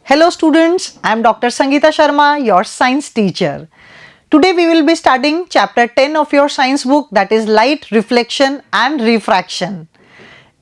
Hello students, I am Dr. Sangeeta Sharma, your science teacher. Today we will be studying chapter 10 of your science book, that is light, reflection and refraction.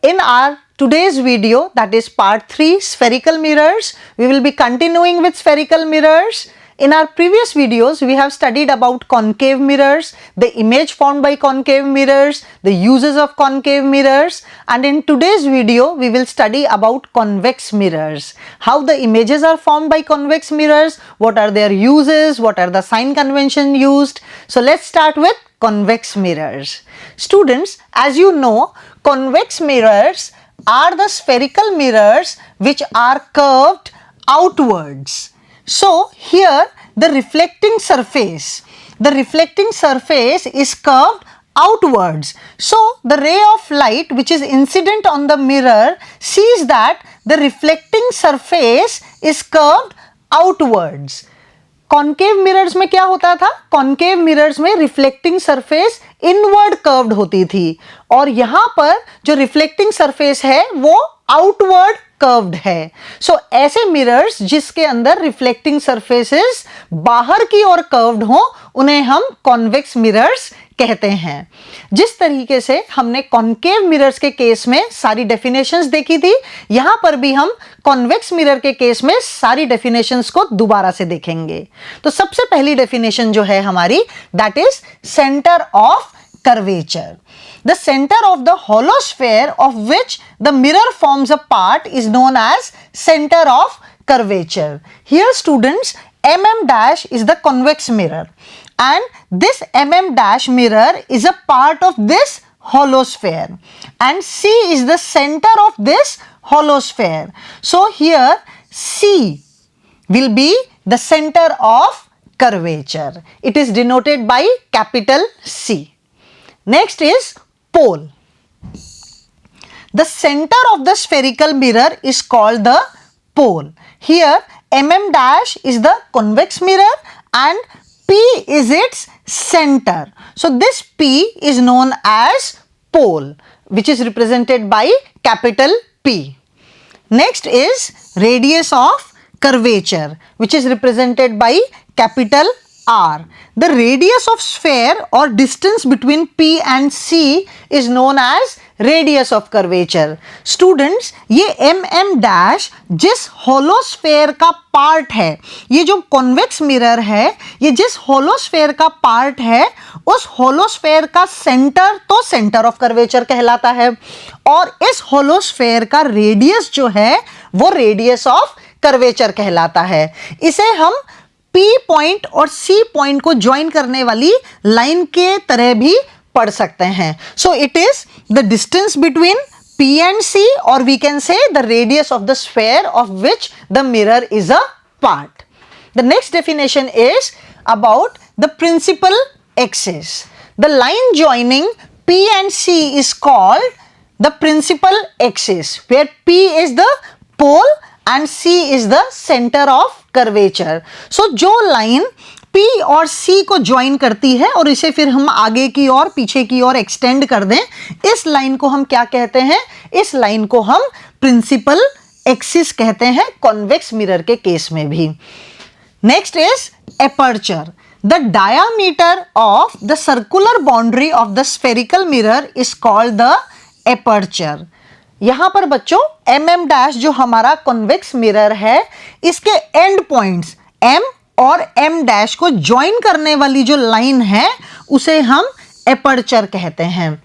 In our today's video, that is part 3, spherical mirrors, we will be continuing with spherical mirrors. In our previous videos, we have studied about concave mirrors, the image formed by concave mirrors, the uses of concave mirrors, and in today's video, we will study about convex mirrors, how the images are formed by convex mirrors, what are their uses, what are the sign convention used. So let's start with convex mirrors. Students, as you know, convex mirrors are the spherical mirrors which are curved outwards. So here the reflecting surface is curved outwards. So the ray of light which is incident on the mirror sees that the reflecting surface is curved outwards. Concave mirrors में क्या होता था? Concave mirrors में reflecting surface inward curved होती थी और यहां पर जो रिफ्लेक्टिंग सरफेस है वो आउटवर्ड कर्व्ड है. सो ऐसे मिरर्स जिसके अंदर रिफ्लेक्टिंग सरफेसेस बाहर की ओर कर्व्ड हो उन्हें हम कॉन्वेक्स मिरर्स कहते हैं. जिस तरीके से हमने कॉन्केव मिरर्स के केस में सारी डेफिनेशंस देखी थी, यहां पर भी हम कॉन्वेक्स मिरर के केस में सारी डेफिनेशंस को दोबारा से देखेंगे. तो सबसे पहली डेफिनेशन जो है हमारी, that is centre of curvature. The center of the hollow sphere of which the mirror forms a part is known as center of curvature. Here students, mm dash is the convex mirror and this mm dash mirror is a part of this hollow sphere and C is the center of this hollow sphere. So here C will be the center of curvature. It is denoted by capital C. Next is pole. The center of the spherical mirror is called the pole. Here mm dash is the convex mirror and P is its center. So this P is known as pole, which is represented by capital P. Next is radius of curvature, which is represented by capital R. The radius of sphere or distance between P and C is known as radius of curvature. Students, ये mm dash जिस hollow sphere का part है, ये जो convex mirror है, ये जिस hollow sphere का part है, उस hollow sphere का center तो center of curvature कहलाता है और इस hollow sphere का radius जो है वो radius of curvature कहलाता है. इसे हम P पॉइंट और C पॉइंट को ज्वाइन करने वाली लाइन के तरह भी पढ़ सकते हैं. So it is the distance between P and C और we can say the radius of the sphere of which the mirror is a part. The next definition is about the principal axis. The line joining P and C is called the principal axis where P is the pole and C is the center of curvature. So जो line P और C को join करती है और इसे फिर हम आगे की ओर पीछे की ओर एक्सटेंड कर दें, इस लाइन को हम क्या कहते हैं? इस लाइन को हम प्रिंसिपल एक्सिस कहते हैं कॉन्वेक्स मिरर के केस में भी. Next is aperture. The diameter of the circular boundary of the spherical mirror is called the aperture. यहां पर बच्चों mm डैश जो हमारा कॉन्वेक्स मिरर है, इसके एंड पॉइंट्स m और m डैश को ज्वाइन करने वाली जो लाइन है उसे हम एपर्चर कहते हैं.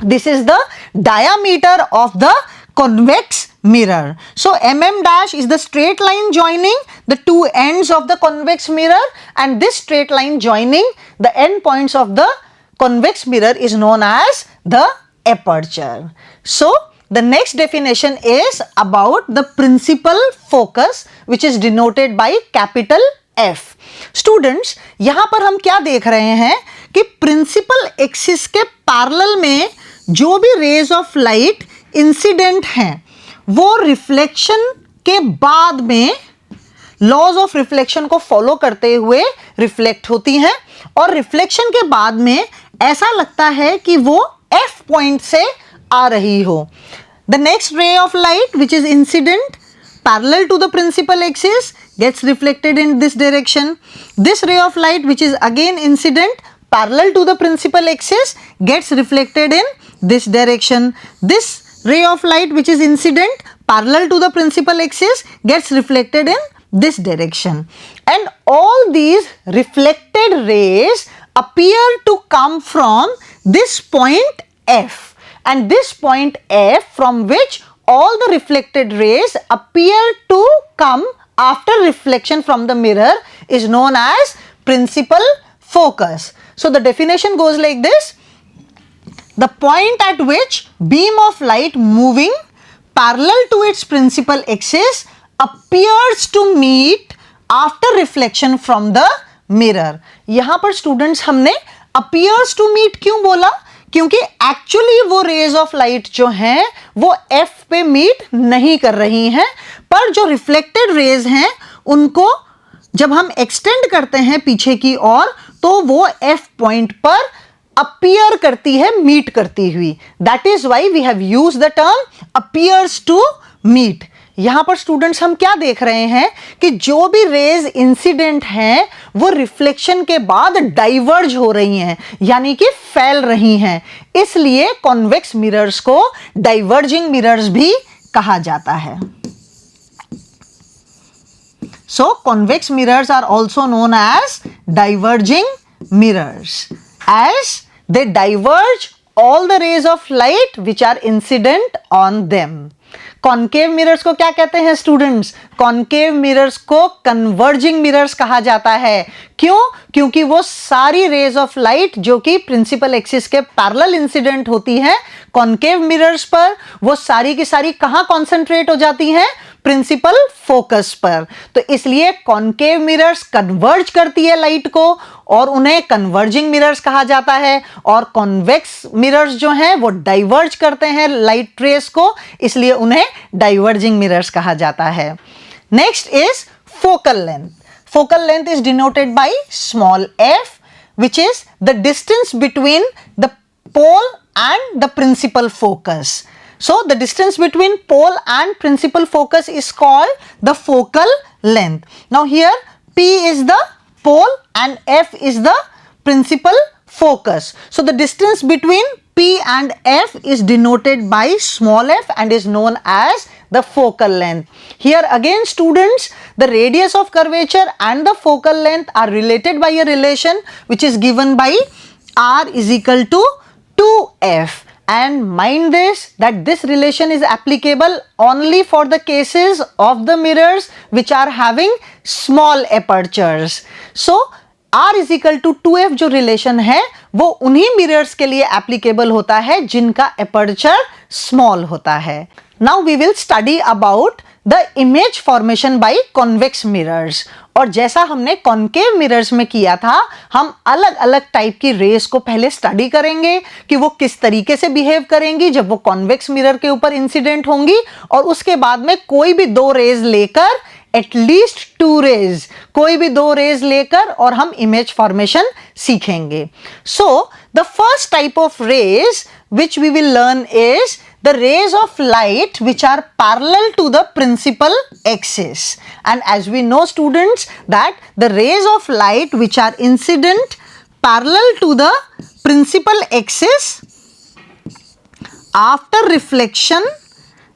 This is the diameter of the convex mirror. So mm dash is the straight line joining the two ends of the convex mirror and this straight line joining the end points of the convex mirror is known as the aperture. So the next definition is about the principal focus which is denoted by capital F. Students, यहाँ पर हम क्या देख रहे हैं कि principal axis के parallel में जो भी rays of light incident हैं वो reflection के बाद में laws of reflection को follow करते हुए reflect होती हैं और reflection के बाद में ऐसा लगता है कि वो F point से आ रही हो. The next ray of light which is incident parallel to the principal axis gets reflected in this direction. This ray of light which is again incident parallel to the principal axis gets reflected in this direction. This ray of light which is incident parallel to the principal axis gets reflected in this direction. And all these reflected rays appear to come from this point F, and this point F from which all the reflected rays appear to come after reflection from the mirror is known as principal focus. So the definition goes like this: the point at which beam of light moving parallel to its principal axis appears to meet after reflection from the mirror. यहाँ पर students हमने appears to meet क्यों बोला? क्योंकि actually वो raise of light जो हैं वो F पे मीट नहीं कर रही हैं, पर जो रिफ्लेक्टेड रेज हैं उनको जब हम एक्सटेंड करते हैं पीछे की ओर तो वो F पॉइंट पर अपीयर करती है, मीट करती हुई. That is why we have used the term appears to meet. यहां पर स्टूडेंट्स हम क्या देख रहे हैं कि जो भी रेज इंसिडेंट हैं वो रिफ्लेक्शन के बाद डाइवर्ज हो रही हैं, यानी कि फैल रही हैं. इसलिए कॉन्वेक्स मिरर्स को डाइवर्जिंग मिरर्स भी कहा जाता है. So convex mirrors are also known as diverging mirrors as they diverge all the rays of light which are incident on them. Concave mirrors को क्या कहते हैं स्टूडेंट्स? कॉन्केव मिरर्स को कन्वर्जिंग मिरर्स कहा जाता है. क्यों? क्योंकि वो सारी रेज ऑफ लाइट जो कि प्रिंसिपल एक्सिस के पैरेलल इंसिडेंट होती है कॉन्केव मिरर्स पर, वो सारी की सारी कहां कॉन्सेंट्रेट हो जाती हैं? प्रिंसिपल फोकस पर. तो इसलिए कॉन्केव मिरर्स कन्वर्ज करती है लाइट को और उन्हें कन्वर्जिंग मिरर्स कहा जाता है, और कॉन्वेक्स मिरर्स जो हैं वो डाइवर्ज करते हैं लाइट रेस को, इसलिए उन्हें डाइवर्जिंग मिरर्स कहा जाता है. Next is focal length. Focal length is denoted by small f, which is the distance between the pole and the principal focus. So the distance between pole and principal focus is called the focal length. Now here P is the pole and F is the principal focus. So the distance between P and F is denoted by small f and is known as the focal length. Here again students, the radius of curvature and the focal length are related by a relation which is given by R is equal to 2f. And mind this, that this relation is applicable only for the cases of the mirrors which are having small apertures. So R is equal to 2f जो relation है वो उन्हीं mirrors के लिए applicable होता है जिनका aperture small होता है. Now we will study about the image formation by convex mirrors. और जैसा हमने कॉन्केव मिरर्स में किया था, हम अलग अलग टाइप की रेस को पहले स्टडी करेंगे कि वो किस तरीके से बिहेव करेंगी जब वो कॉन्वेक्स मिरर के ऊपर इंसिडेंट होंगी, और उसके बाद में कोई भी दो रेज लेकर, एटलीस्ट 2 रेज, कोई भी 2 रेज लेकर और हम इमेज फॉर्मेशन सीखेंगे. So the first type of rays which we will learn is the rays of light which are parallel to the principal axis. And as we know students that the rays of light which are incident parallel to the principal axis, after reflection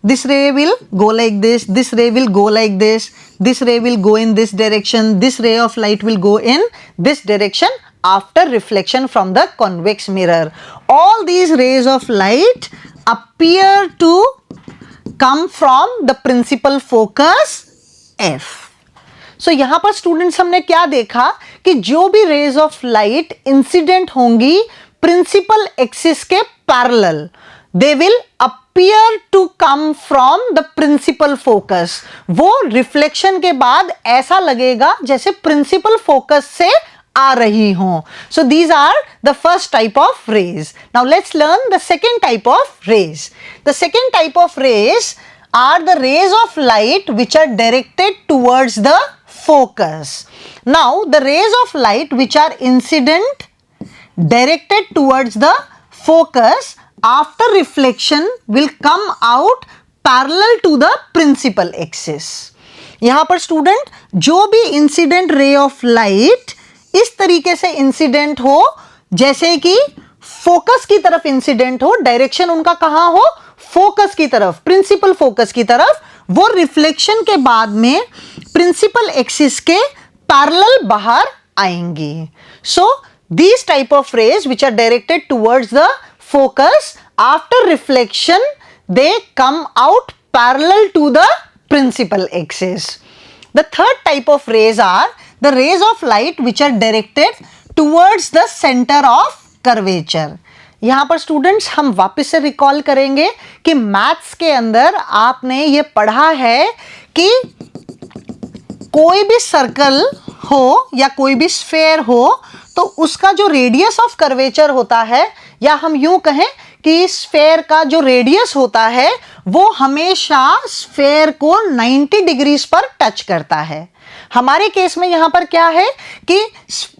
this ray will go like this, this ray will go like this, this ray will go in this direction, this ray of light will go in this direction after reflection from the convex mirror. All these rays of light appear to come from the principal focus F. So यहाँ पर students हमने क्या देखा कि जो भी raise of light incident होंगी principal axis के parallel, they will appear to come from the principal focus. वो रिफ्लेक्शन के बाद ऐसा लगेगा जैसे प्रिंसिपल फोकस से आ रही हों. So these are the first type of rays. Now let's learn the second type of rays. The second type of rays are the rays of light which are directed towards the focus. Now the rays of light which are incident directed towards the focus after reflection will come out parallel to the principal axis. यहां पर student जो भी incident ray of light इस तरीके से incident हो जैसे कि फोकस की तरफ इंसिडेंट हो, डायरेक्शन उनका कहां हो, फोकस की तरफ, प्रिंसिपल फोकस की तरफ, वो रिफ्लेक्शन के बाद में प्रिंसिपल एक्सिस के पैरेलल बाहर आएंगी। सो these type of rays which are directed towards the focus, after reflection they come out parallel to the principal axis. The third type of rays are the rays of light which are directed towards the center of curvature. यहां पर students हम वापस से recall करेंगे कि maths के अंदर आपने ये पढ़ा है कि कोई भी सर्कल हो या कोई भी स्फेयर हो तो उसका जो रेडियस ऑफ कर्वेचर होता है, या हम यूं कहें कि स्फेयर का जो रेडियस होता है वो हमेशा स्फेयर को 90 डिग्रीज पर टच करता है। हमारे केस में यहां पर क्या है कि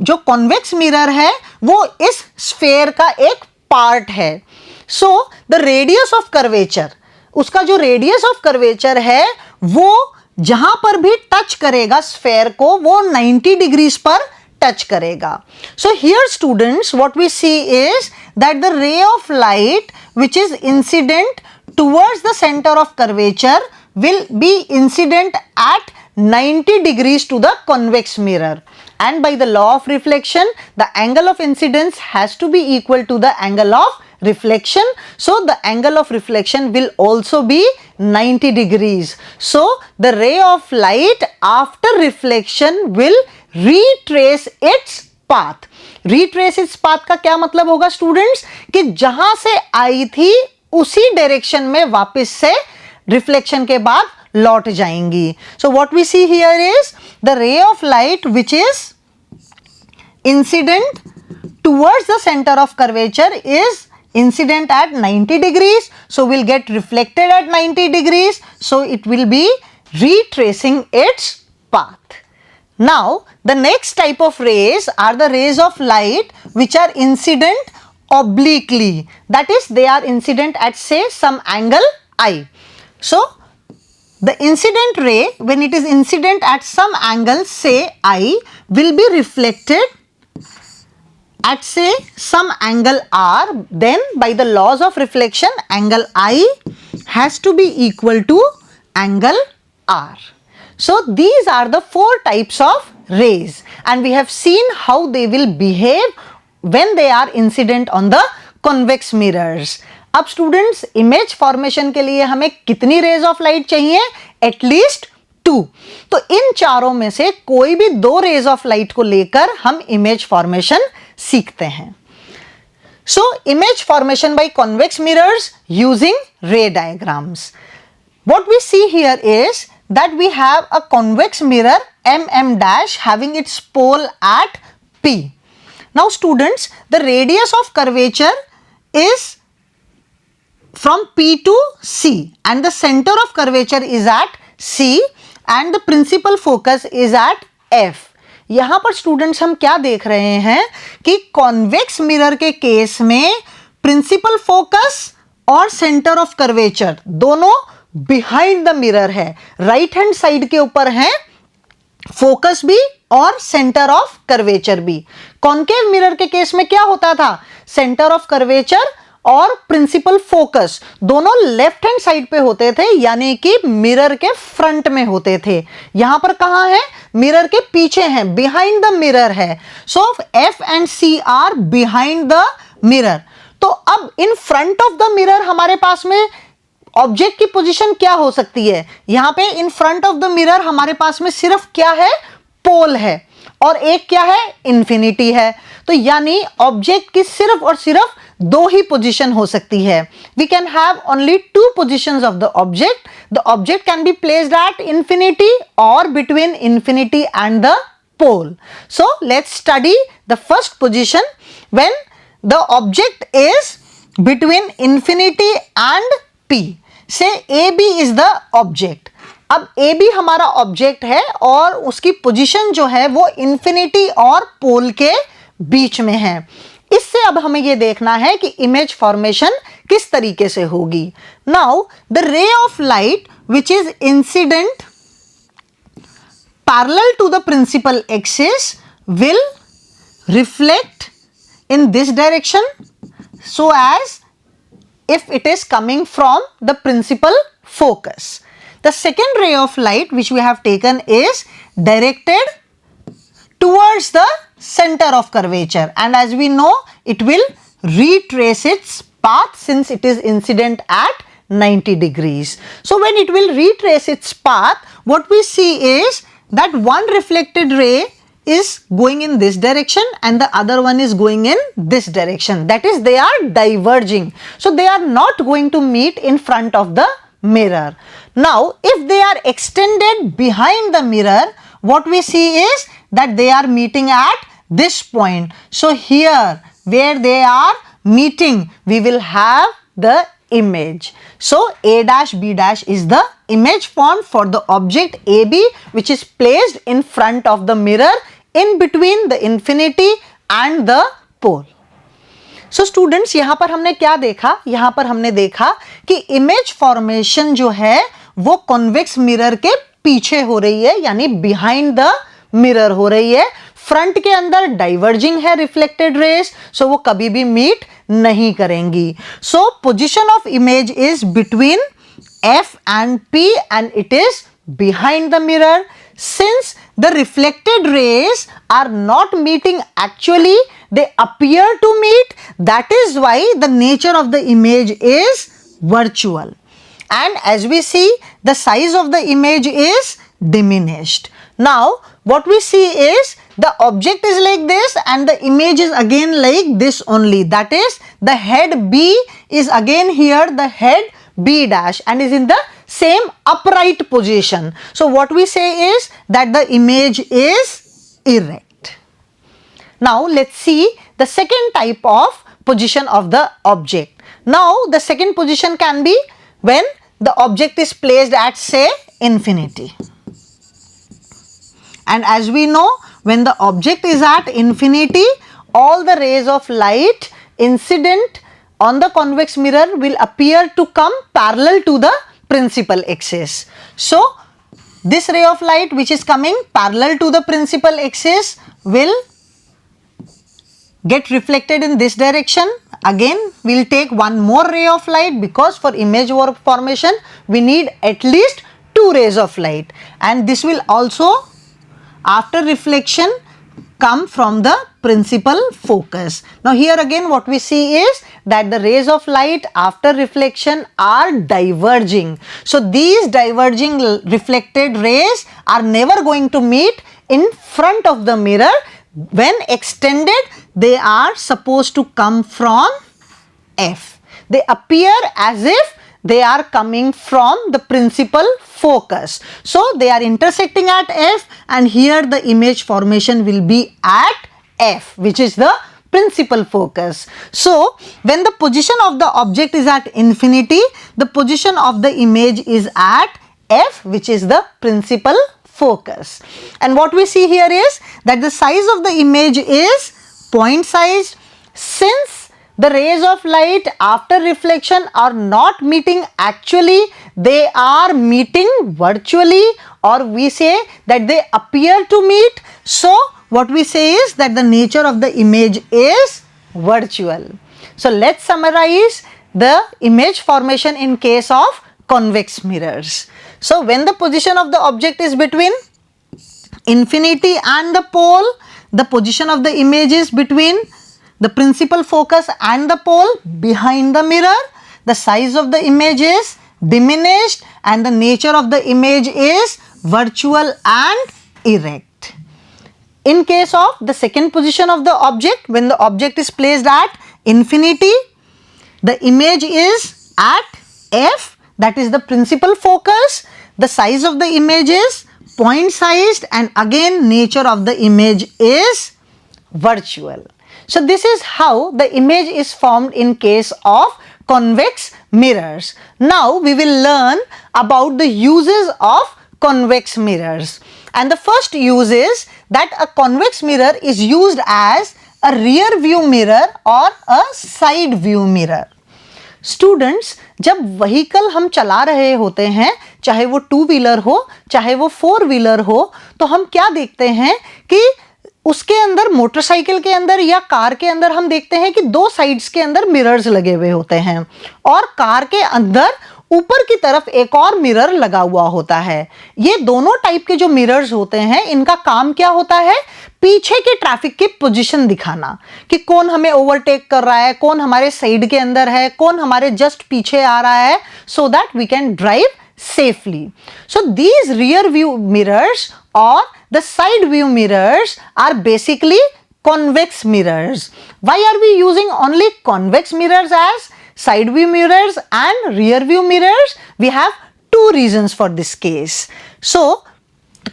जो कॉन्वेक्स मिरर है वो इस स्फेयर का एक पार्ट है। So the radius of curvature, उसका जो रेडियस ऑफ कर्वेचर है वो जहां पर भी टच करेगा स्फेयर को वो 90 डिग्रीज पर टच करेगा। So here students what we see is that the ray of light which is incident towards the center of curvature will be incident at 90 degrees to the convex mirror, and by the law of reflection the angle of incidence has to be equal to the angle of reflection. So the angle of reflection will also be 90 degrees. So the ray of light after reflection will retrace its path. Retrace its path का क्या मतलब होगा students कि जहां से आई थी उसी direction में वापस से रिफ्लेक्शन के बाद लौट जाएंगी। So what we see here is the ray of light which is incident towards the center of curvature is incident at 90 degrees, so will get reflected at 90 degrees, so it will be retracing its path. Now the next type of rays are the rays of light which are incident obliquely, that is they are incident at say some angle I. So the incident ray when it is incident at some angle say I will be reflected at say some angle R, then by the laws of reflection angle I has to be equal to angle R. So these are the four types of rays and we have seen how they will behave when they are incident on the convex mirrors. अब students image formation के लिए हमें कितनी raise of light चाहिए? At least 2। तो इन चारों में से कोई भी 2 रेज ऑफ लाइट को लेकर हम इमेज फॉर्मेशन सीखते हैं। So image formation by convex mirrors using रे diagrams. What we see here is that we have a convex mirror MM dash having its pole at P. Now students, the radius of curvature is from P to C and the center of curvature is at C and the principal focus is at F. यहाँ पर students हम क्या देख रहे हैं कि convex mirror के case में प्रिंसिपल फोकस और सेंटर ऑफ कर्वेचर दोनों बिहाइंड द मिरर है, राइट हैंड साइड के ऊपर है फोकस भी और सेंटर ऑफ कर्वेचर भी। कॉन्केव मिरर के केस में क्या होता था? सेंटर ऑफ कर्वेचर और प्रिंसिपल फोकस दोनों लेफ्ट हैंड साइड पे होते थे, यानी कि मिरर के फ्रंट में होते थे। यहां पर कहां है? मिरर के पीछे है, बिहाइंड द मिरर है। So f and c are behind the mirror. तो अब in front of the mirror हमारे पास में ऑब्जेक्ट की पोजीशन क्या हो सकती है? यहां पे इन फ्रंट ऑफ द मिरर हमारे पास में सिर्फ क्या है? पोल है और एक क्या है? इंफिनिटी है। तो यानी ऑब्जेक्ट की सिर्फ और सिर्फ 2 ही पोजीशन हो सकती है। We can have only 2 positions of the object. The object can be placed at infinity और between infinity and the pole. So let's study the first position when the object is between infinity and P. Say AB is the object. अब AB हमारा object है और उसकी position जो है वो infinity और पोल के बीच में है। इससे से अब हमें ये देखना है कि इमेज फॉर्मेशन किस तरीके से होगी. Now the ray of light which is incident parallel to the principal axis will reflect in this direction so as if it is coming from the principal focus. The second ray of light which we have taken is directed towards the center of curvature, and as we know it will retrace its path since it is incident at 90 degrees. So when it will retrace its path, what we see is that one reflected ray is going in this direction and the other one is going in this direction. That is, they are diverging. So they are not going to meet in front of the mirror. Now if they are extended behind the mirror, what we see is that they are meeting at this point. So here where they are meeting, we will have the image. So A dash B dash is the image formed for the object AB which is placed in front of the mirror in between the infinity and the pole. So students, यहाँ पर हमने क्या देखा? यहाँ पर हमने देखा कि इमेज फॉर्मेशन जो है वो कॉन्वेक्स मिरर के पीछे हो रही है, यानी बिहाइंड द मिरर हो रही है. फ्रंट के अंदर डाइवर्जिंग है रिफ्लेक्टेड रेस, सो वो कभी भी मीट नहीं करेंगी. सो position of image is between F and P and it is behind the mirror. Since the reflected rays are not meeting actually, they appear to meet. That is why the nature of the image is virtual. And as we see, the size of the image is diminished. Now what we see is the object is like this and the image is again like this only. That is, the head B is again here, the head B dash, and is in the same upright position. So what we say is that the image is erect. Now let's see the second type of position of the object. Now the second position can be when the object is placed at, say, infinity. And as we know, when the object is at infinity, all the rays of light incident on the convex mirror will appear to come parallel to the principal axis. So this ray of light which is coming parallel to the principal axis will get reflected in this direction. Again we will take one more ray of light, because for image formation we need at least two rays of light, and this will also after reflection come from the principal focus. Now here again what we see is that the rays of light after reflection are diverging. So these diverging reflected rays are never going to meet in front of the mirror. When extended, they are supposed to come from F. They appear as if they are coming from the principal focus. So they are intersecting at F, and here the image formation will be at F, which is the principal focus. So when the position of the object is at infinity, the position of the image is at F, which is the principal focus. And what we see here is that the size of the image is point sized. Since the rays of light after reflection are not meeting actually, they are meeting virtually, or we say that they appear to meet. So what we say is that the nature of the image is virtual. So let's summarize the image formation in case of convex mirrors. So when the position of the object is between infinity and the pole, the position of the image is between the principal focus and the pole behind the mirror. The size of the image is diminished and the nature of the image is virtual and erect. In case of the second position of the object, when the object is placed at infinity, the image is at F, that is the principal focus. The size of the image is point sized, and again nature of the image is virtual. So this is how the image is formed in case of convex mirrors. Now we will learn about the uses of convex mirrors. And the first use is that a convex mirror is used as a rear view mirror or a side view mirror? Students, जब vehicle हम चला रहे होते हैं, चाहे वो two wheeler हो चाहे वो फोर व्हीलर हो, तो हम क्या देखते हैं कि उसके अंदर, मोटरसाइकिल के अंदर या कार के अंदर हम देखते हैं कि दो साइड्स के अंदर मिरर्स लगे हुए होते हैं और कार के अंदर ऊपर की तरफ एक और मिरर लगा हुआ होता है। ये दोनों टाइप के जो मिरर्स होते हैं, इनका काम क्या होता है? पीछे के ट्रैफिक की पोजीशन दिखाना कि कौन हमें ओवरटेक कर रहा है, कौन हमारे साइड के अंदर है, कौन हमारे जस्ट पीछे आ रहा है, so that we can drive safely. So these rear view mirrors or the side view mirrors are basically convex mirrors. Why are we using only convex mirrors as side view mirrors and rear view mirrors? We have two reasons for this case. So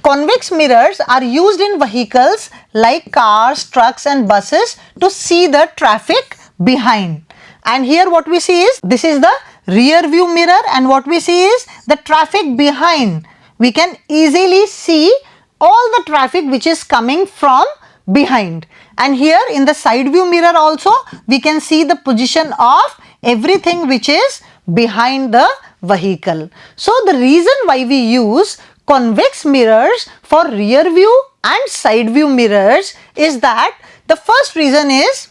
convex mirrors are used in vehicles like cars, trucks and buses to see the traffic behind. And here what we see is, this is the rear view mirror and what we see is the traffic behind. We can easily see all the traffic which is coming from behind. And here in the side view mirror also we can see the position of everything which is behind the vehicle. So the reason why we use convex mirrors for rear view and side view mirrors is that the first reason is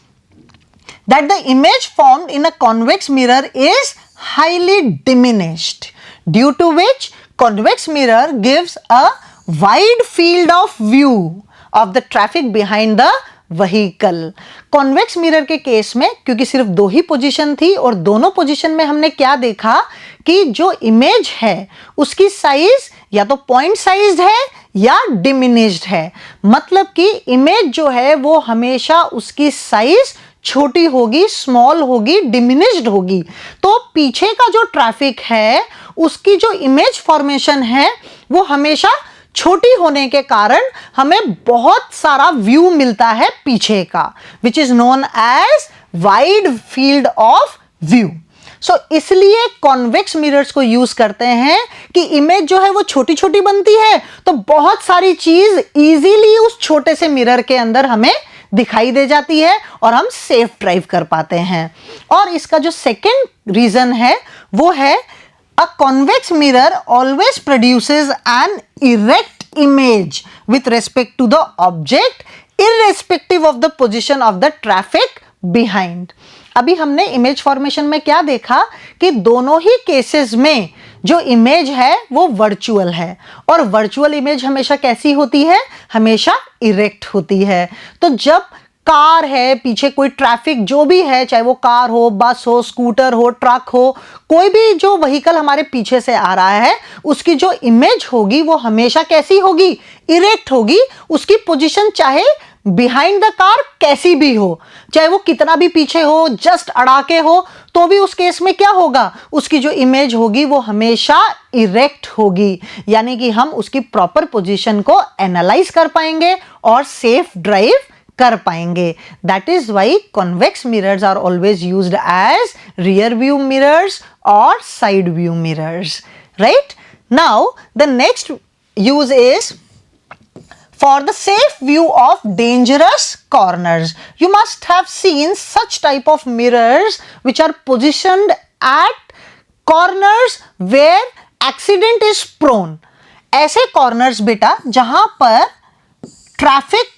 that the image formed in a convex mirror is highly diminished, due to which convex mirror gives a wide field of view of the traffic behind the vehicle. Convex mirror के case में क्योंकि सिर्फ दो ही position थी और दोनों position में हमने क्या देखा कि जो इमेज है उसकी साइज या तो पॉइंट साइज है या डिमिनिश्ड है, मतलब कि इमेज जो है वो हमेशा उसकी साइज छोटी होगी, स्मॉल होगी, डिमिनिश्ड होगी। तो पीछे का जो ट्रैफिक है उसकी जो इमेज फॉर्मेशन है वो हमेशा छोटी होने के कारण हमें बहुत सारा व्यू मिलता है पीछे का, which is known as wide field of view. So इसलिए कॉन्वेक्स मिरर्स को यूज करते हैं कि इमेज जो है वो छोटी छोटी बनती है तो बहुत सारी चीज इजीली उस छोटे से मिरर के अंदर हमें दिखाई दे जाती है और हम सेफ ड्राइव कर पाते हैं। और इसका जो सेकंड रीजन है वो है a convex mirror always produces an erect image with respect to the object irrespective of the position of the traffic behind. अभी हमने इमेज फॉर्मेशन में क्या देखा कि दोनों ही केसेस में जो इमेज है वो वर्चुअल है और वर्चुअल इमेज हमेशा कैसी होती है? हमेशा इरेक्ट होती है। तो जब कार है, पीछे कोई ट्रैफिक जो भी है, चाहे वो कार हो, बस हो, स्कूटर हो, ट्रक हो, कोई भी जो व्हीकल हमारे पीछे से आ रहा है उसकी जो इमेज होगी वो हमेशा कैसी होगी? इरेक्ट होगी। उसकी पोजीशन चाहे बिहाइंड द कार कैसी भी हो, चाहे वो कितना भी पीछे हो, जस्ट अड़ा के हो, तो भी उस केस में क्या होगा? उसकी जो इमेज होगी वो हमेशा इरेक्ट होगी, यानी कि हम उसकी प्रॉपर पोजीशन को एनालाइज कर पाएंगे और सेफ ड्राइव कर पाएंगे। That is why convex mirrors are always used as rear view mirrors और side view mirrors, right? Now the next use is for the safe view of dangerous corners. You must have seen such type of mirrors which are positioned at corners where accident is prone. ऐसे corners बेटा जहां पर traffic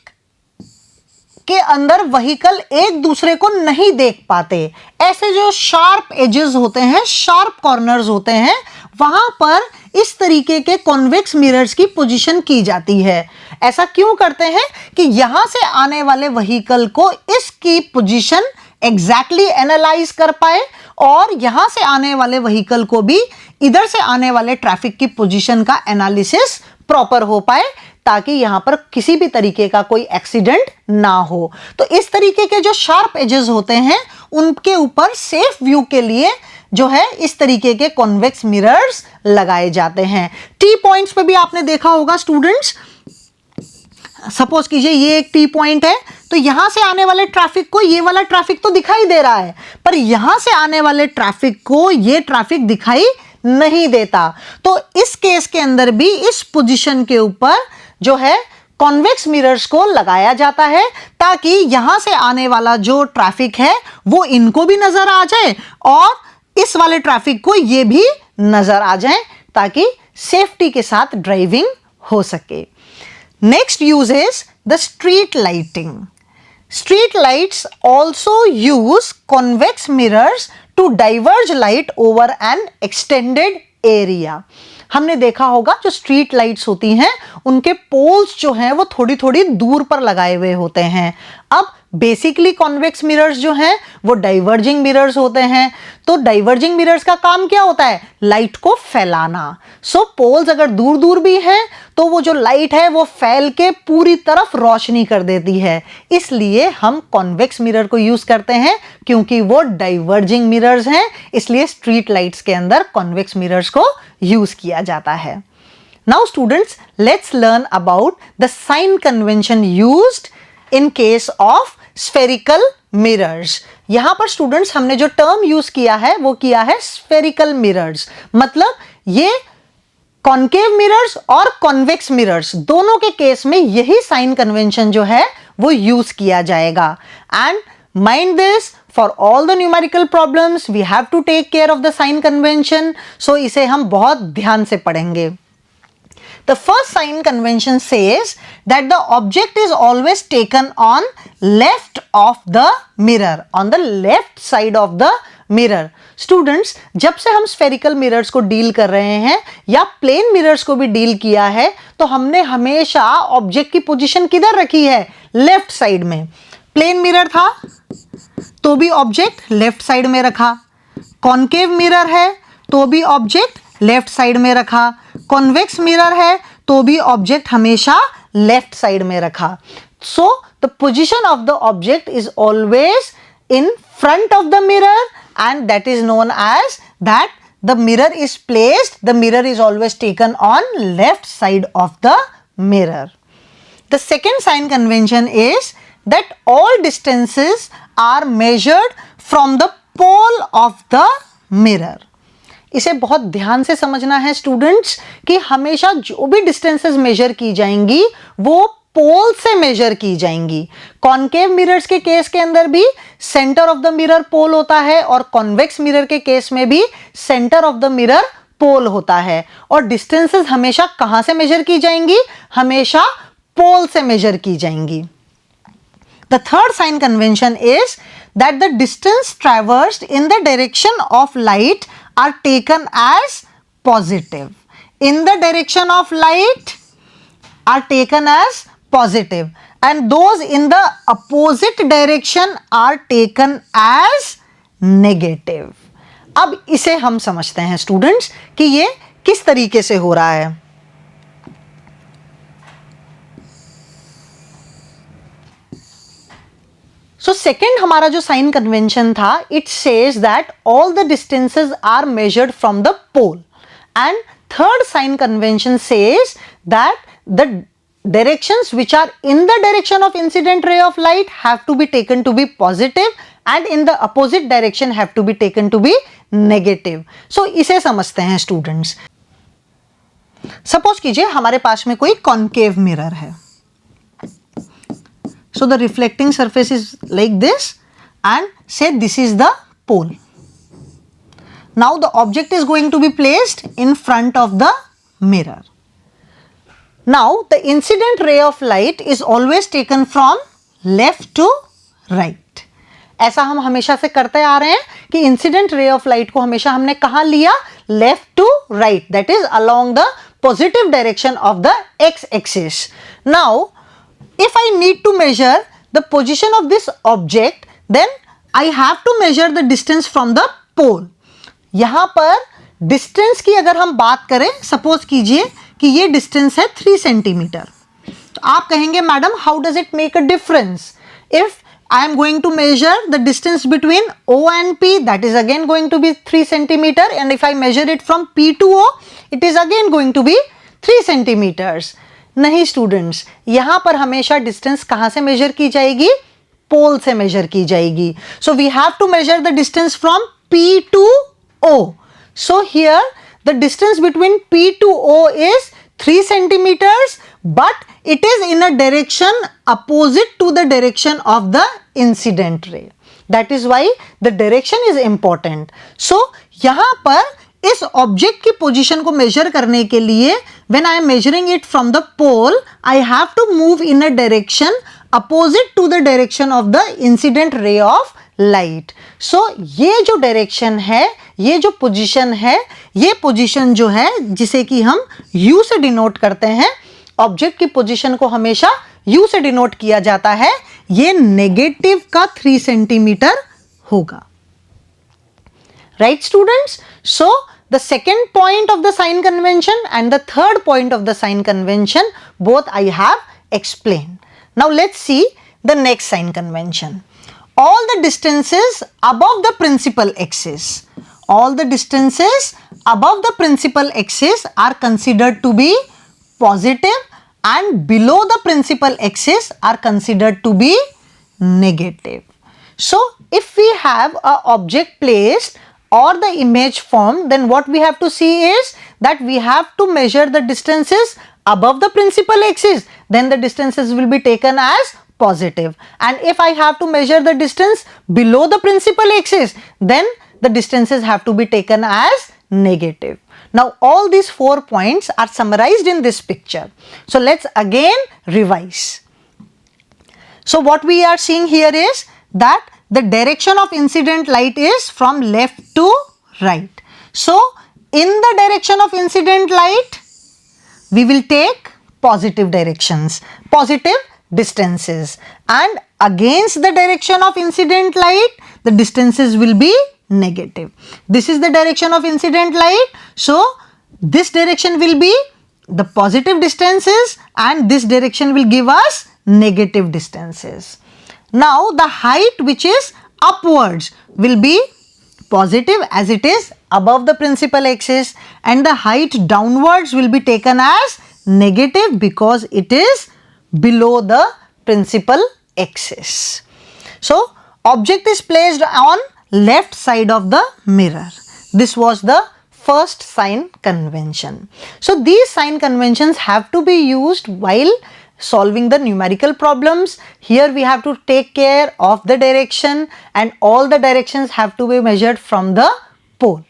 के अंदर vehicle एक दूसरे को नहीं देख पाते, ऐसे जो शार्प एजेस होते हैं, शार्प कॉर्नर्स होते हैं, वहां पर इस तरीके के कॉन्वेक्स मिरर्स की पोजीशन की जाती है। ऐसा क्यों करते हैं? कि यहां से आने वाले व्हीकल को इसकी पोजीशन एग्जैक्टली एनालाइज कर पाए और यहां से आने वाले व्हीकल को भी इधर से आने वाले ट्रैफिक की पोजीशन का एनालिसिस प्रॉपर हो पाए, ताकि यहां पर किसी भी तरीके का कोई एक्सीडेंट ना हो। तो इस तरीके के जो शार्प एजेस होते हैं उनके ऊपर सेफ व्यू के लिए जो है इस तरीके के कॉन्वेक्स मिरर्स लगाए जाते हैं। टी पॉइंट्स पे भी आपने देखा होगा स्टूडेंट्स, सपोज कीजिए ये एक टी पॉइंट है, तो यहां से आने वाले ट्रैफिक को ये वाला ट्रैफिक तो दिखाई दे रहा है, पर यहां से आने वाले ट्रैफिक को ये ट्रैफिक दिखाई नहीं देता। तो इस केस के अंदर भी इस पोजीशन के ऊपर जो है कॉन्वेक्स मिरर्स को लगाया जाता है ताकि यहां से आने वाला जो ट्रैफिक है वो इनको भी नजर आ जाए और इस वाले ट्रैफिक को ये भी नजर आ जाए ताकि सेफ्टी के साथ ड्राइविंग हो सके। Next use is the street lighting. Street lights also use convex mirrors to diverge light over an extended area. हमने देखा होगा जो स्ट्रीट लाइट्स होती हैं उनके पोल्स जो हैं वो थोड़ी थोड़ी दूर पर लगाए हुए होते हैं। अब बेसिकली कॉन्वेक्स मिरर्स जो हैं वो डाइवर्जिंग मिरर्स होते हैं। तो डाइवर्जिंग मिरर्स का काम क्या होता है? लाइट को फैलाना। सो पोल्स अगर दूर दूर भी हैं तो वो जो लाइट है वो फैल के पूरी तरफ रोशनी कर देती है। इसलिए हम कॉन्वेक्स मिरर को यूज करते हैं क्योंकि वो डाइवर्जिंग मिरर्स हैं, इसलिए स्ट्रीट लाइट्स के अंदर कॉन्वेक्स मिरर्स को यूज किया जाता है। Now students, let's learn about the sign convention used in case of spherical mirrors. यहां पर स्टूडेंट्स हमने जो टर्म यूज किया है वो किया है spherical mirrors, मतलब ये कॉन्केव मिरर्स और कॉन्वेक्स मिरर्स दोनों के केस में यही साइन कन्वेंशन जो है वो यूज किया जाएगा। And mind this, for all the numerical problems we have to take care of the sign convention, so इसे हम बहुत ध्यान से पढ़ेंगे। The first sign convention says that the object is always taken on left of the mirror, on the left side of the mirror. Students, जब से हम spherical mirrors को डील कर रहे हैं या plain mirrors को भी डील किया है तो हमने हमेशा ऑब्जेक्ट की पोजीशन किधर रखी है? लेफ्ट साइड में। प्लेन मिरर था तो भी ऑब्जेक्ट लेफ्ट साइड में रखा, कॉन्केव मिरर है तो भी ऑब्जेक्ट लेफ्ट साइड में रखा, कॉन्वेक्स मिरर है तो भी ऑब्जेक्ट हमेशा लेफ्ट साइड में रखा। So the position of the object is always in front of the mirror and that is known as that the mirror is placed, the mirror is always taken on left side of the mirror. The second sign convention is that all distances are measured from the pole of the mirror. इसे बहुत ध्यान से समझना है students कि हमेशा जो भी डिस्टेंसेस मेजर की जाएंगी वो पोल से मेजर की जाएंगी। कॉन्केव मिरर्स के केस के अंदर भी सेंटर ऑफ द मिरर पोल होता है और कॉन्वेक्स मिरर के केस में भी सेंटर ऑफ द मिरर पोल होता है। और डिस्टेंसेस हमेशा कहां से मेजर की जाएंगी? हमेशा पोल से मेजर की जाएंगी। The third sign convention is that the distance traversed in the direction of light are taken as positive. In the direction of light are taken as positive and those in the opposite direction are taken as negative. अब इसे हम समझते हैं students कि ये किस तरीके से हो रहा है। सो सेकेंड हमारा जो साइन कन्वेंशन था, it says that all the distances are measured from the pole and third sign convention says that the directions which are in the direction of incident ray of light have to be taken to be positive and in the opposite direction have to be taken to be negative. So इसे समझते हैं students. Suppose कीजिए हमारे पास में कोई concave mirror है। So the reflecting surface is like this and say this is the pole. Now the object is going to be placed in front of the mirror. Now the incident ray of light is always taken from left to right. ऐसा हम हमेशा से करते आ रहे हैं कि incident ray of light को हमेशा हमने कहाँ लिया? Left to right, that is along the positive direction of the x axis. Now if I need to measure the position of this object, then I have to measure the distance from the pole. यहां पर distance की अगर हम बात करें, suppose कीजिए कि ये डिस्टेंस है 3 सेंटीमीटर, तो आप कहेंगे madam how does it make a difference? If I am going to measure the distance between O and P, that is again going to be 3 centimeter, and if I measure it from P to O, it is again going to be 3 centimeters. नहीं students, यहां पर हमेशा distance कहां से measure की जाएगी? पोल से measure की जाएगी। So we have to measure the distance from P to O. So here the distance between P to O is 3 centimeters, but it is in a direction opposite to the direction of the incident ray. That is why the direction is important. So यहाँ पर इस object की position को measure करने के लिए when I am measuring it from the pole, I have to move in a direction opposite to the direction of the incident ray of light. So ये जो डायरेक्शन है, ये जो पोजीशन है, ये पोजीशन जो है जिसे कि हम U से डिनोट करते हैं, ऑब्जेक्ट की पोजीशन को हमेशा U से डिनोट किया जाता है, ये नेगेटिव का 3 सेंटीमीटर होगा. Right students? So the second point of the sign convention and the third point of the sign convention, both I have explained. Now let's see the next sign convention. All the distances above the principal axis, all the distances above the principal axis are considered to be positive and below the principal axis are considered to be negative. So if we have an object placed or the image formed, then what we have to see is that we have to measure the distances above the principal axis, then the distances will be taken as positive, and if I have to measure the distance below the principal axis, then the distances have to be taken as negative. Now all these 4 points are summarized in this picture. So let's again revise. So what we are seeing here is that the direction of incident light is from left to right. So in the direction of incident light, we will take positive directions, positive distances, and against the direction of incident light, the distances will be negative. This is the direction of incident light. So this direction will be the positive distances and this direction will give us negative distances. Now the height which is upwards will be positive as it is above the principal axis, and the height downwards will be taken as negative because it is below the principal axis. So object is placed on left side of the mirror. This was the first sign convention. So these sign conventions have to be used while solving the numerical problems. Here we have to take care of the direction, and all the directions have to be measured from the pole.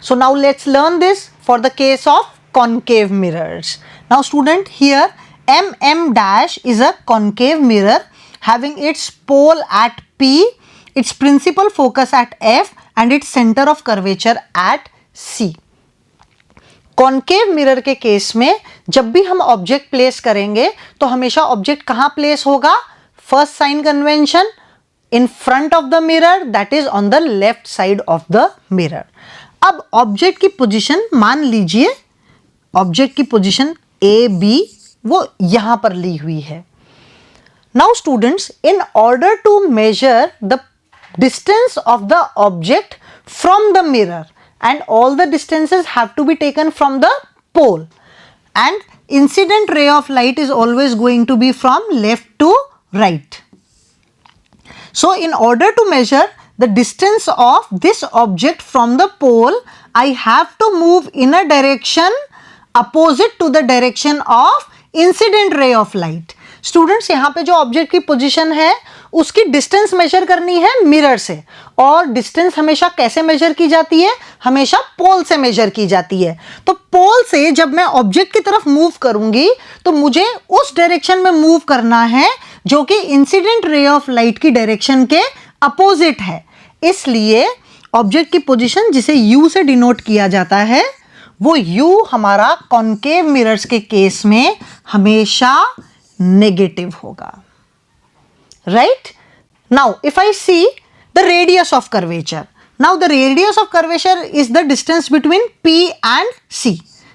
So now let's learn this for the case of concave mirrors. Now student, here MM dash is a concave mirror having its pole at P, its principal focus at F and its center of curvature at C. Concave mirror के case में जब भी हम object place करेंगे तो हमेशा object कहाँ place होगा? First sign convention, in front of the mirror, that is on the left side of the mirror. अब ऑब्जेक्ट की पोजीशन मान लीजिए, ऑब्जेक्ट की पोजीशन ए बी वो यहां पर ली हुई है. Now students, in order to measure the distance of the object from the mirror, and all the distances have to be taken from the pole, and incident ray of light is always going to be from left to right. So in order to measure the distance of this object from the pole, I have to move in a direction opposite to the direction of incident ray of light. Students, यहाँ पे जो object की position है उसकी distance measure करनी है mirror से, और डिस्टेंस हमेशा कैसे मेजर की जाती है? हमेशा पोल से मेजर की जाती है. तो पोल से जब मैं ऑब्जेक्ट की तरफ मूव करूंगी तो मुझे उस डायरेक्शन में मूव करना है जो कि इंसिडेंट रे ऑफ लाइट की डायरेक्शन के अपोजिट है. इसलिए ऑब्जेक्ट की पोजीशन जिसे U से डिनोट किया जाता है वो U हमारा कॉन्केव मिरर्स के केस में हमेशा नेगेटिव होगा. Right? Now if I see the radius of curvature, now the radius of curvature is the distance between P and C.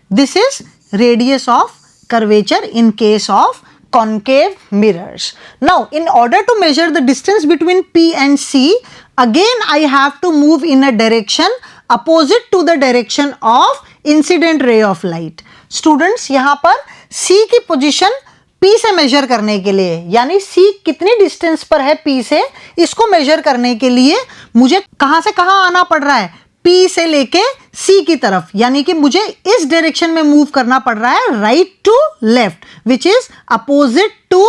This is radius of curvature in case of concave mirrors. Now in order to measure the distance between P and C, again I have to move in a direction opposite to the direction of incident ray of light. Students, यहाँ पर C की position P से major करने के लिए, यानी C कितनी distance पर है P से, इसको मेजर करने के लिए मुझे कहां से कहां आना पड़ रहा है? P से लेके C की तरफ, यानी कि मुझे इस डायरेक्शन में मूव करना पड़ रहा है, right to left, which is opposite to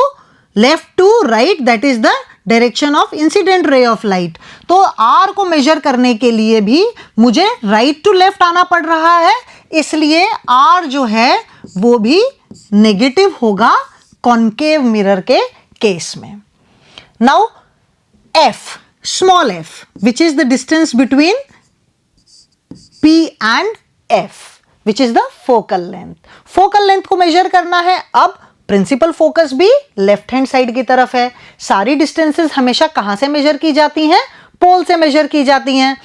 left to right, that is the direction of incident ray of light. तो R को मेजर करने के लिए भी मुझे राइट टू लेफ्ट आना पड़ रहा है, इसलिए R जो है वो भी नेगेटिव होगा कॉन्केव मिरर के केस में। Now F, small f, which is the distance between P and F, which is the focal length. Focal length को मेजर करना है। अब प्रिंसिपल फोकस भी लेफ्ट हैंड साइड की तरफ है। सारी डिस्टेंसेस हमेशा कहां से मेजर की जाती हैं? पोल से मेजर की जाती हैं।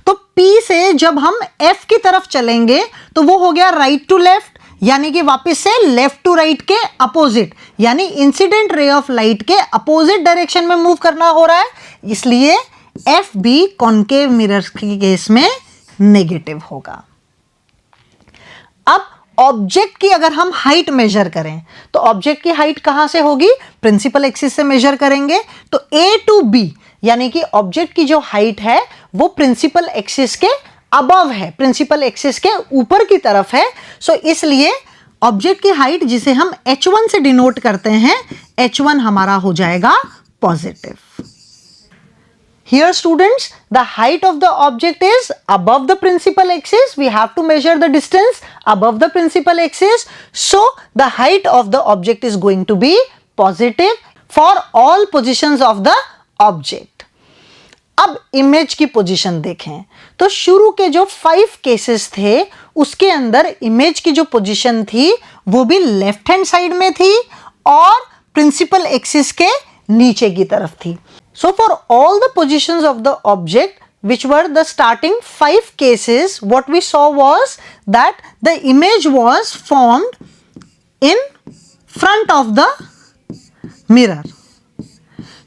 तो P से जब हम F की तरफ चलेंगे तो वो हो गया राइट टू लेफ्ट, यानी कि वापस से लेफ्ट टू राइट के अपोजिट, यानी इंसिडेंट रे ऑफ लाइट के अपोजिट डायरेक्शन में मूव करना हो रहा है, इसलिए F भी कॉन्केव मिरर के केस में नेगेटिव होगा। अब ऑब्जेक्ट की अगर हम हाइट मेजर करें तो ऑब्जेक्ट की हाइट कहां से होगी? प्रिंसिपल एक्सिस से मेजर करेंगे। तो A टू B, यानी कि ऑब्जेक्ट की जो हाइट है वो प्रिंसिपल एक्सिस के अबव है, प्रिंसिपल एक्सिस के ऊपर की तरफ है। सो इसलिए ऑब्जेक्ट की हाइट जिसे हम h1 से डिनोट करते हैं, h1 हमारा हो जाएगा positive. Here students, the height of the object is above the principal axis. We have to measure the distance above the principal axis. So the height of the object is going to be positive for all positions of the object. अब image की position देखें तो शुरू के जो 5 cases थे उसके अंदर इमेज की जो पोजीशन थी वो भी लेफ्ट हैंड साइड में थी और प्रिंसिपल एक्सिस के नीचे की तरफ थी। So for all the positions of the object which were the starting 5 cases, what we saw was that the image was formed in front of the mirror.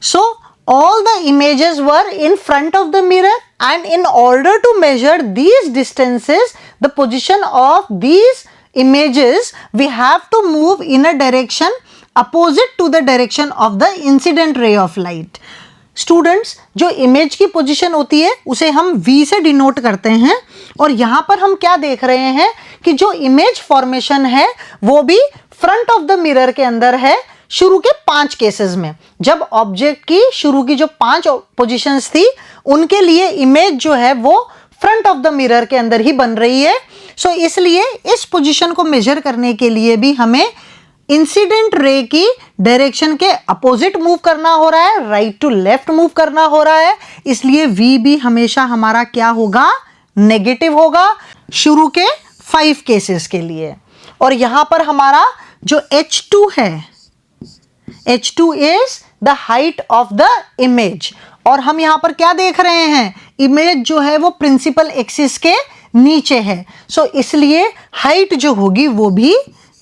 So all the images were in front of the mirror, and in order to measure these distances, the position of these images, we have to move in a direction opposite to the direction of the incident ray of light. Students, जो image की position होती है उसे हम V से denote करते हैं, और यहाँ पर हम क्या देख रहे हैं कि जो इमेज फॉर्मेशन है वो भी फ्रंट ऑफ द मिरर के अंदर है शुरू के 5 केसेस में। जब ऑब्जेक्ट की शुरू की जो 5 पोजीशंस थी उनके लिए इमेज जो है वो फ्रंट ऑफ द मिरर के अंदर ही बन रही है। सो इसलिए इस पोजीशन को मेजर करने के लिए भी हमें इंसिडेंट रे की डायरेक्शन के अपोजिट मूव करना हो रहा है, राइट टू लेफ्ट मूव करना हो रहा है, इसलिए V भी हमेशा हमारा क्या होगा? नेगेटिव होगा शुरू के 5 केसेस के लिए। और यहां पर हमारा जो H2 है, H2 is the height of the image, और हम यहां पर क्या देख रहे हैं? इमेज जो है वो प्रिंसिपल एक्सिस के नीचे है। सो इसलिए हाइट जो होगी वो भी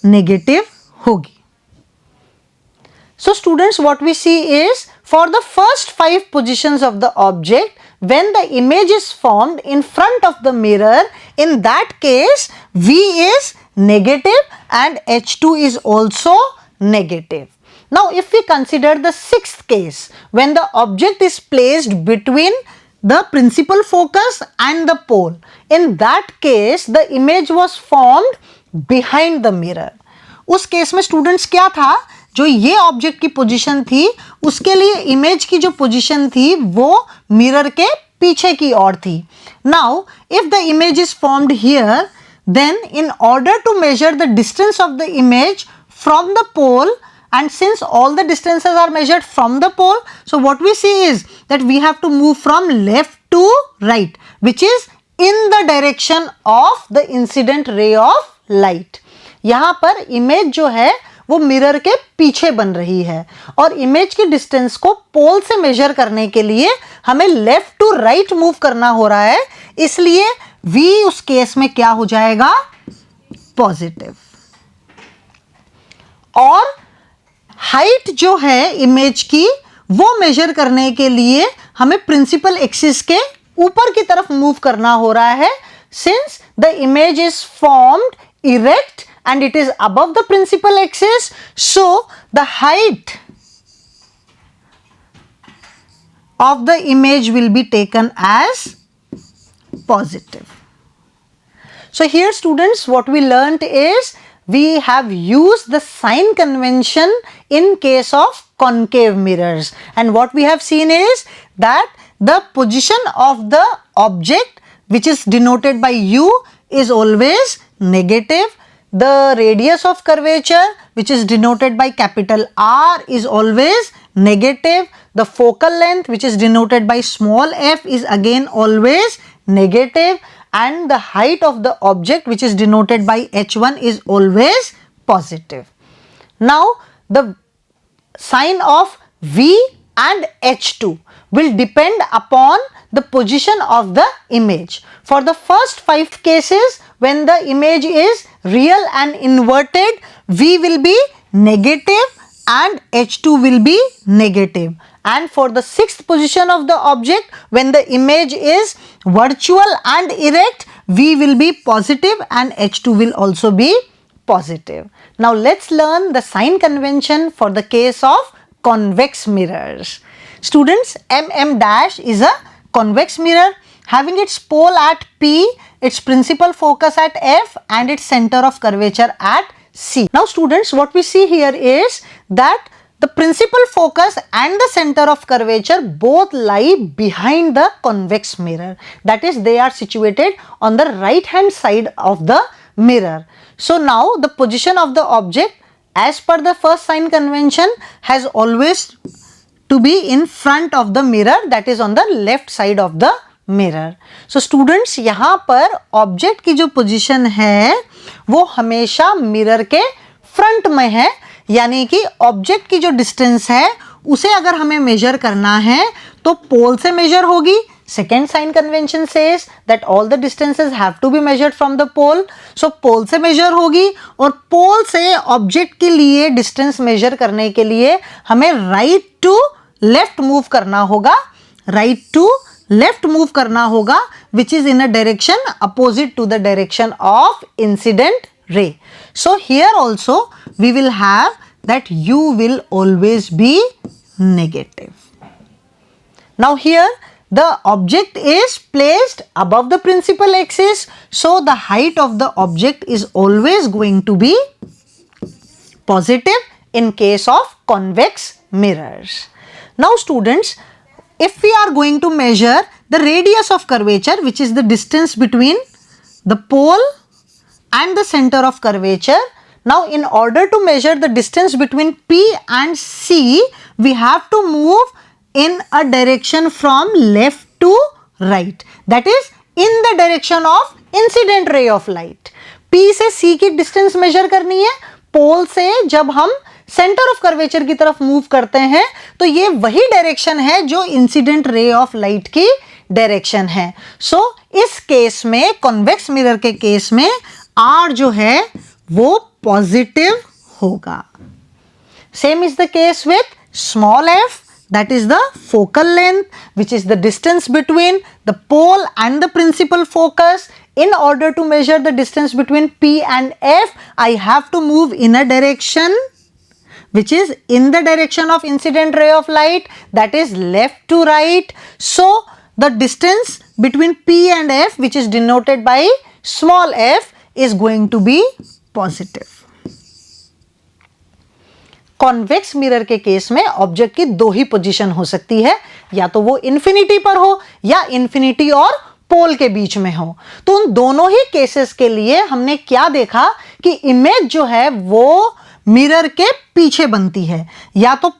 नेगेटिव होगी। So students, what we see is for the first 5 positions of the object, when the image is formed in front of the mirror, in that case V is negative and H2 is also negative. Now if we consider the 6th case, when the object is placed between the principal focus and the pole, in that case the image was formed behind the mirror. उस case में students क्या था? जो ये object की position थी उसके लिए इमेज की जो पोजीशन थी वो मिरर के पीछे की ओर थी। Now if the image is formed here, then in order to measure the distance of the image from the pole, and since all the distances are measured from the pole, so what we see is that we have to move from left to right, which is in the direction of the incident ray of light. यहां पर image जो है वो mirror के पीछे बन रही है, और इमेज की डिस्टेंस को पोल से मेजर करने के लिए हमें लेफ्ट टू राइट मूव करना हो रहा है, इसलिए V उस केस में क्या हो जाएगा? पॉजिटिव। और हाइट जो है इमेज की वो मेजर करने के लिए हमें प्रिंसिपल एक्सिस के ऊपर की तरफ मूव करना हो रहा है, since the image is formed erect and it is above the principal axis, so the height of the image will be taken as positive. So here students, what we learnt is we have used the sign convention in case of concave mirrors, and what we have seen is that the position of the object which is denoted by u is always negative. The radius of curvature which is denoted by capital R is always negative. The focal length which is denoted by small f is again always negative, and the height of the object which is denoted by h1 is always positive. Now the sign of v and h2 will depend upon the position of the image. For the first 5 cases, when the image is real and inverted, v will be negative and h2 will be negative. And for the 6th position of the object, when the image is virtual and erect, v will be positive and h2 will also be positive. Now let's learn the sign convention for the case of convex mirrors. Students, MM dash is a convex mirror having its pole at P, its principal focus at F, and its center of curvature at C. Now students, what we see here is that the principal focus and the center of curvature both lie behind the convex mirror. That is, they are situated on the right hand side of the mirror. So now the position of the object as per the first sign convention has always to be in front of the mirror, that is on the left side of the mirror. So students, यहाँ पर object की जो position है वो हमेशा mirror के front में है, यानी कि ऑब्जेक्ट की जो डिस्टेंस है उसे अगर हमें मेजर करना है तो पोल से मेजर होगी. Second sign convention says that all the distances have to be measured from the pole. So पोल से मेजर होगी और पोल से ऑब्जेक्ट के लिए डिस्टेंस मेजर करने के लिए हमें राइट टू लेफ्ट मूव करना होगा, राइट टू लेफ्ट मूव करना होगा, which is in a direction opposite to the direction of incident ray. So here also we will have that u will always be negative. Now here the object is placed above the principal axis, so the height of the object is always going to be positive in case of convex mirrors. Now students, if we are going to measure the radius of curvature, which is the distance between the pole and the center of curvature, now in order to measure the distance between P and C, we have to move in a direction from left to right, that is in the direction of incident ray of light. P से C की distance measure करनी है. पोल से जब हम centre of curvature की तरफ move करते हैं तो ये वही डायरेक्शन है जो इंसिडेंट रे ऑफ लाइट की डायरेक्शन है. सो इस केस में, कॉन्वेक्स मिरर के केस में, R जो है वो पॉजिटिव होगा. Same is the case with small f, that is the focal length, which is the distance between the pole and the principal focus. In order to measure the distance between P and F, I have to move in a direction which is in the direction of incident ray of light, that is left to right. So the distance between P and F, which is denoted by small f, is going to be positive. Convex mirror के case में object की दो ही position हो सकती है, या तो वो इन्फिनिटी पर हो या इन्फिनिटी और पोल के बीच में हो. तो उन दोनों ही केसेस के लिए हमने क्या देखा कि इमेज जो है वो मिरर के पीछे बनती है, या तो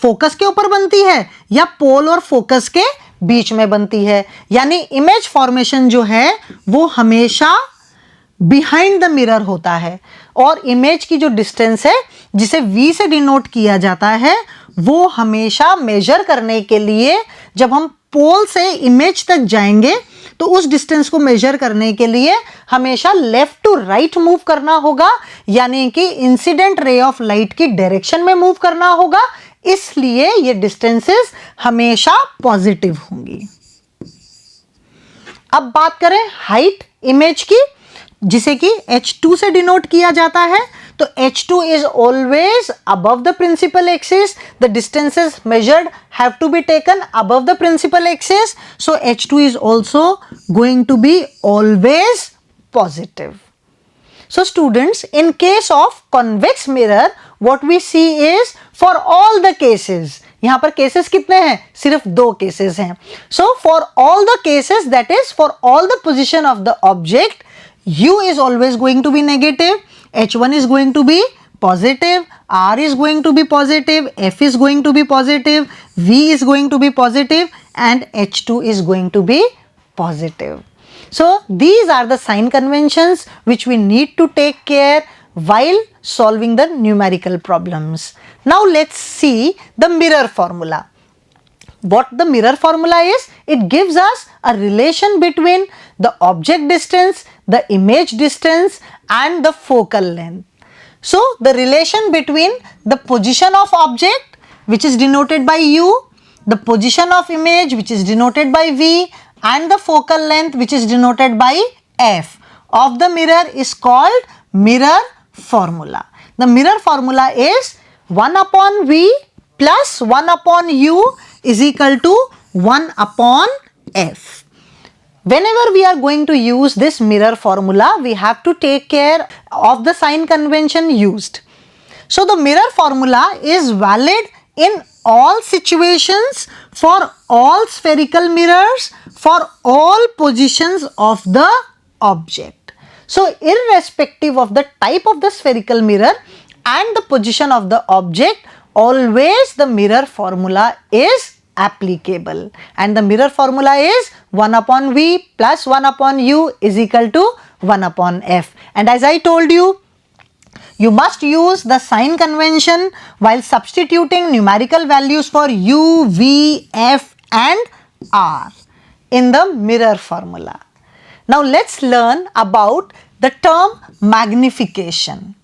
फोकस के ऊपर बनती है या पोल और फोकस के बीच में बनती है. यानी इमेज फॉर्मेशन जो है वो हमेशा बिहाइंड द मिरर होता है, और इमेज की जो डिस्टेंस है जिसे v से डिनोट किया जाता है वो हमेशा मेजर करने के लिए जब हम पोल से इमेज तक जाएंगे तो उस डिस्टेंस को मेजर करने के लिए हमेशा लेफ्ट टू राइट मूव करना होगा, यानी कि इंसिडेंट रे ऑफ लाइट की डायरेक्शन में मूव करना होगा. इसलिए ये डिस्टेंसेस हमेशा पॉजिटिव होंगी. अब बात करें हाइट इमेज की, जिसे कि h2 से डिनोट किया जाता है. तो H2 is always above the principal axis. The distances measured have to be taken above the principal axis. So H2 is also going to be always positive. So students, in case of convex mirror, what we see is for all the cases, यहाँ पर cases कितने हैं? सिर्फ 2 cases हैं. So for all the cases, that is for all the position of the object, U is always going to be negative, H1 is going to be positive, R is going to be positive, F is going to be positive, V is going to be positive, and H2 is going to be positive. So these are the sign conventions which we need to take care while solving the numerical problems. Now let's see the mirror formula. What the mirror formula is? It gives us a relation between the object distance, the image distance, and the focal length. So the relation between the position of object, which is denoted by U, the position of image, which is denoted by V, and the focal length, which is denoted by F of the mirror, is called mirror formula. The mirror formula is 1 upon V plus 1 upon U is equal to 1 upon F. Whenever we are going to use this mirror formula, we have to take care of the sign convention used. So the mirror formula is valid in all situations, for all spherical mirrors, for all positions of the object. So irrespective of the type of the spherical mirror and the position of the object, always the mirror formula is applicable, and the mirror formula is 1 upon V plus 1 upon U is equal to 1 upon F. And as I told you, you must use the sign convention while substituting numerical values for U, V, F and R in the mirror formula. Now let's learn about the term magnification.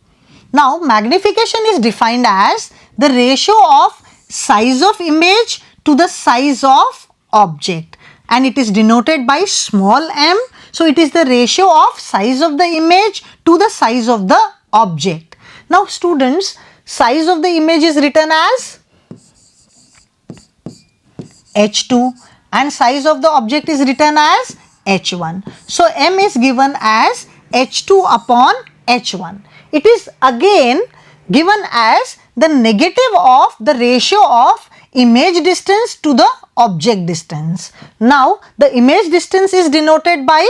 Now magnification is defined as the ratio of size of image to the size of object, and it is denoted by small m. So it is the ratio of size of the image to the size of the object. Now students, size of the image is written as H2 and size of the object is written as H1. So m is given as H2 upon H1. It is again given as the negative of the ratio of image distance to the object distance. Now the image distance is denoted by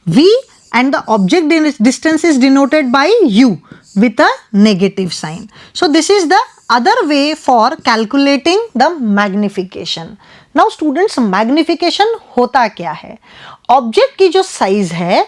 V and the object distance is denoted by U with a negative sign. So this is the other way for calculating the magnification. Now students, magnification होता क्या है? Object की जो size है,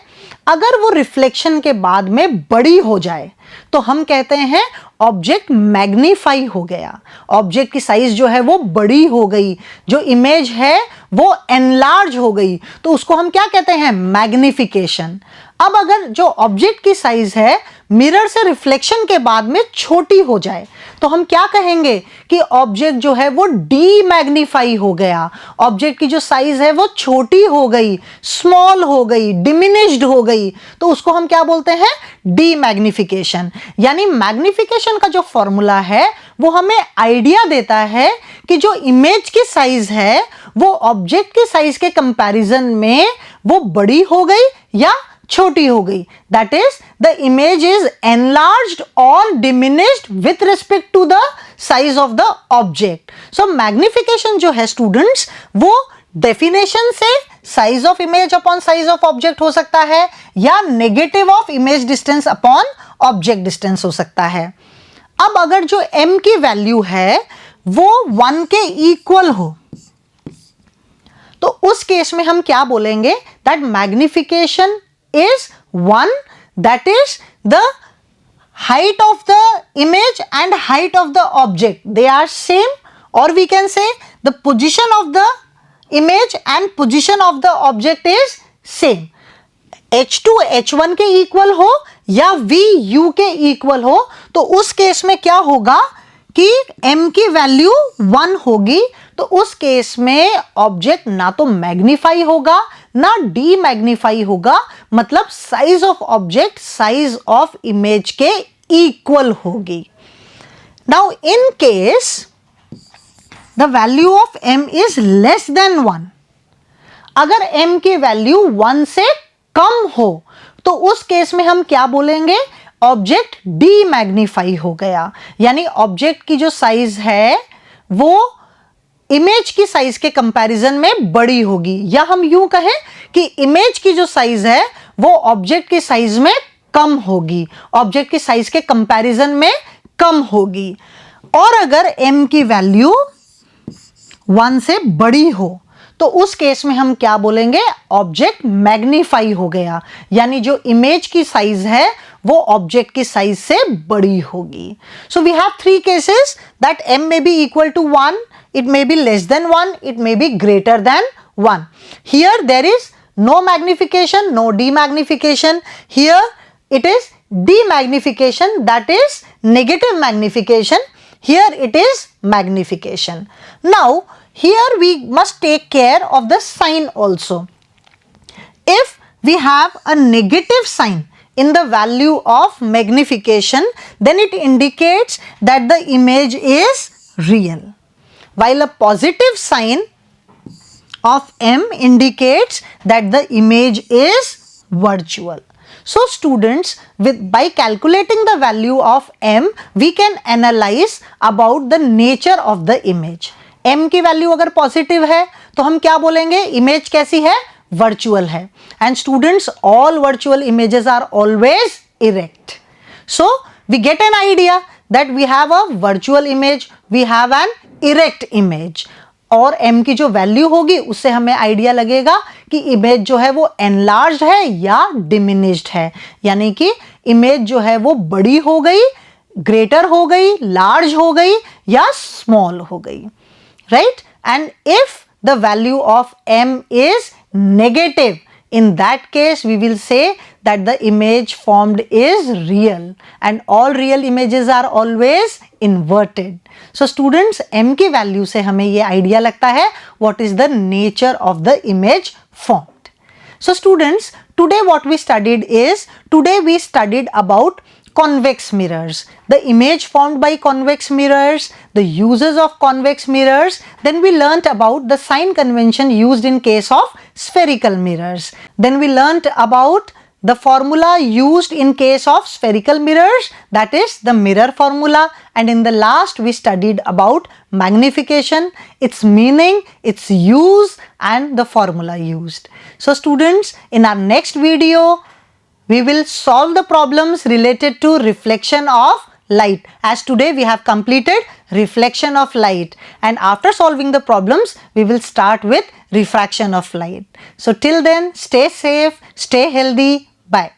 अगर वो reflection के बाद में बड़ी हो जाए तो हम कहते हैं ऑब्जेक्ट मैग्नीफाई हो गया, ऑब्जेक्ट की साइज जो है वो बड़ी हो गई, जो इमेज है वो एनलार्ज हो गई, तो उसको हम क्या कहते हैं? मैग्निफिकेशन. अब अगर जो ऑब्जेक्ट की साइज है मिरर से रिफ्लेक्शन के बाद में छोटी हो जाए तो हम क्या कहेंगे कि ऑब्जेक्ट जो है वो डीमैग्नीफाई हो गया, ऑब्जेक्ट की जो साइज है वो छोटी हो गई, स्मॉल हो गई, डिमिनिश्ड हो गई, तो उसको हम क्या बोलते हैं? डीमैग्निफिकेशन. यानी मैग्निफिकेशन का जो फॉर्मूला है वो हमें आइडिया देता है कि जो इमेज की साइज है वो ऑब्जेक्ट की साइज के कंपैरिजन में वो बड़ी हो गई या छोटी हो गई. That is the image is enlarged और diminished with respect to the size of the object. So magnification जो है स्टूडेंट्स वो डेफिनेशन से size of image upon size of object हो सकता है या negative of image distance upon object distance हो सकता है. अब अगर जो m की वैल्यू है वो 1 के इक्वल हो तो उस केस में हम क्या बोलेंगे? That magnification is 1, that is the height of the image and height of the object, they are same, or we can say the position of the image and position of the object is same. H2 H1 के equal हो या V U के equal हो तो उस case में क्या होगा कि m की वैल्यू 1 होगी, तो उस केस में ऑब्जेक्ट ना तो मैग्नीफाई होगा ना डीमैग्नीफाई होगा, मतलब size of object size of image के इक्वल होगी. Now in case the value of m is less than 1, अगर m की वैल्यू 1 से कम हो तो उस केस में हम क्या बोलेंगे, ऑब्जेक्ट डीमैग्नीफाई हो गया, यानी ऑब्जेक्ट की जो साइज है वो इमेज की साइज के कंपैरिजन में बड़ी होगी, या हम यूं कहें कि इमेज की जो साइज है वो ऑब्जेक्ट की साइज में कम होगी, ऑब्जेक्ट की साइज के कंपैरिजन में कम होगी. और अगर m की वैल्यू 1 से बड़ी हो तो उस केस में हम क्या बोलेंगे, ऑब्जेक्ट मैग्नीफाई हो गया, यानी जो इमेज की साइज है वो ऑब्जेक्ट की साइज से बड़ी होगी. So we have three cases that m may be equal to 1, it may be less than 1, it may be greater than 1. Here there is no magnification, no demagnification. Here it is demagnification, that is negative magnification. Here it is magnification. Now here we must take care of the sign also. If we have a negative sign in the value of magnification, then it indicates that the image is real, while a positive sign of m indicates that the image is virtual. So students, by calculating the value of m, we can analyze about the nature of the image. m की value अगर positive है तो हम क्या बोलेंगे, image कैसी है, virtual है. And students, all virtual images are always erect. So we get an idea that we have a virtual image, we have an erect image. और m की जो वैल्यू होगी उससे हमें आइडिया लगेगा कि इमेज जो है वो एनलार्ज्ड है या डिमिनिश्ड है, यानी कि इमेज जो है वो बड़ी हो गई, ग्रेटर हो गई, लार्ज हो गई या स्मॉल हो गई. Right? And if the value of m is negative, in that case we will say that the image formed is real, and all real images are always inverted. So students, m की value से हमें ये idea लगता है what is the nature of the image formed. So students, today what we studied is, today we studied about convex mirrors, the image formed by convex mirrors, the uses of convex mirrors. Then we learnt about the sign convention used in case of spherical mirrors. Then we learnt about the formula used in case of spherical mirrors, that is the mirror formula. And in the last we studied about magnification, its meaning, its use and the formula used. So students, in our next video we will solve the problems related to reflection of light, as today we have completed reflection of light, and after solving the problems we will start with refraction of light. So till then, stay safe, stay healthy, bye.